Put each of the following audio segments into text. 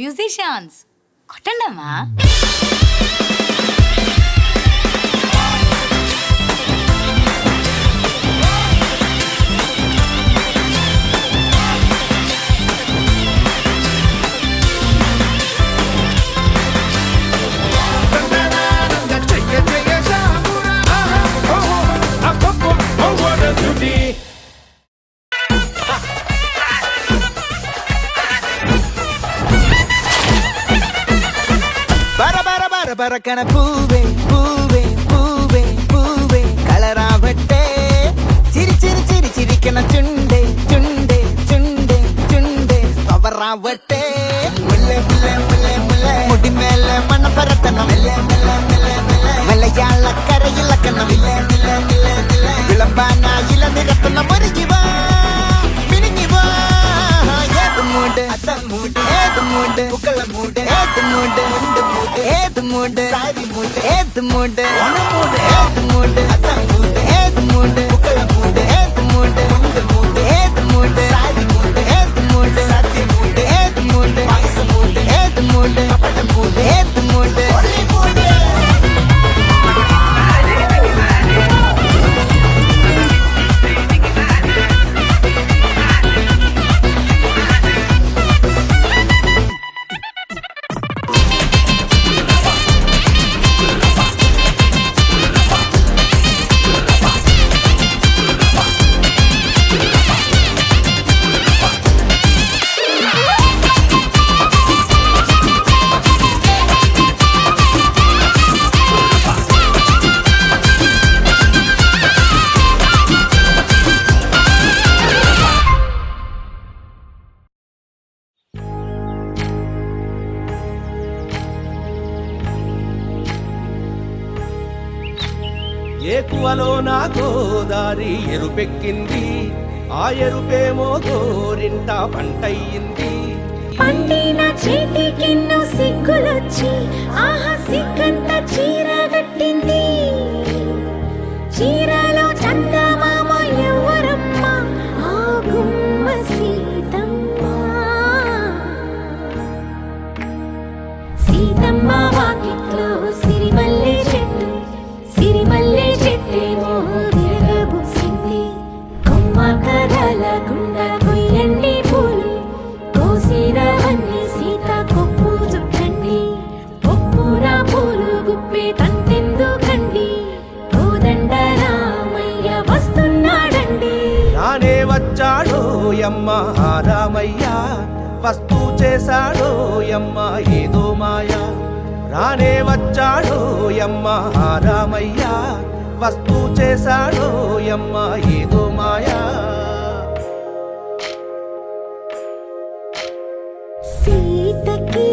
Musicians కొట్టండమ్మా. బరకన పూవే పూవే పూవే పూవే కలరాబట్టే చిరి చిరి చిరి చిరికన చుండే చుండే చుండే చుండే పవరాబట్టే ముల్లె ముల్లె ముల్లె ముల్లె ముడి మేలే మన భరతన మెల్లె మెల్లె మెల్లె మెల్లె మలయాళ కరయిల కన మిల్లె మిల్లె మిల్లె మిల్లె విళంబాన ఇల నిరతన మురిగివా మినిగివా ఏదు మూడు అత మూడు ఏదు మూడు ఉకల మూడు ఏదు మూడు ముందు మూడు ఏదు మూడు సారి మూడు ఏదు మూడు ఒన మూడు ఏదు మూడు అత మూడు ఏదు మూడు ఉకల మూడు ఏదు మూడు ముందు మూడు ఏదు మూడు సారి మూడు ఏదు మూడు సత్య మూడు ఏదు మూడు పాయస మూడు ఏదు మూడు పపట మూడు ఏదు మూడు ఒలి మూడు ఏకువలో నా గోదారి ఎరుపెక్కింది, ఆ ఎరుపేమో గోరింట పంటయ్యింది. పండిన చేతికెన్నో సిగ్గులొచ్చి ఆహా సిగ్గంత చీర కట్టింది. చీరలో చందమామ ఎవరమ్మ, ఆ గుమ్మ సీతమ్మ. సీతమ్మ వాకిట్లో సిరిమల్లె చెట్టు, సిరిమల్లె చెట్టేమో విరగబూసింది. కొమ్మ కదలకుండా కొయ్యండి పూలు, కోసిరవన్నీ సీత కొప్పు చుట్టండి. కొప్పున పూలు గుప్పే తంతెందుకండి, కోదండ రామయ్య వస్తున్నాడండి. రానే వచ్చాడో యమ్మ ఆ రామయ్య, వస్తూ చేశాడో యమ్మ ఏదో మాయా. రానే వచ్చాడో యమ్మ ఆ రామయ్య, వస్తూ చేశాడో యమ్మ ఏదో మాయా. సీతకి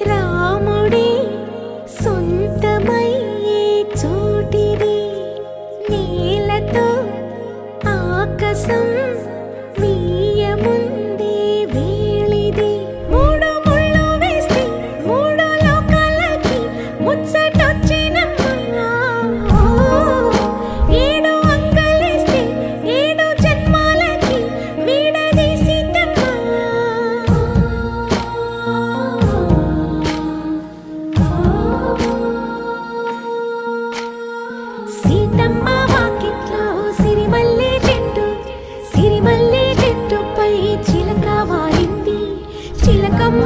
రాముడే సొంతమయ్యే చోటిది, నేలతో ఆకాశం వీయముందే వేళిది. మూడు ముళ్ళు వేస్తే మూడు లోకాలకి ముచ్చటొచ్చినమ్మా. ఏడు అంగలేస్తే ఏడు జన్మాలకి వీడదీసిందమ్మా. సీతమ్మ వాకిట్లో సిరిమల్లె చెట్టు, సిరిమల్లె చెట్టుపై చిలక వాలింది. చిలకమ్మ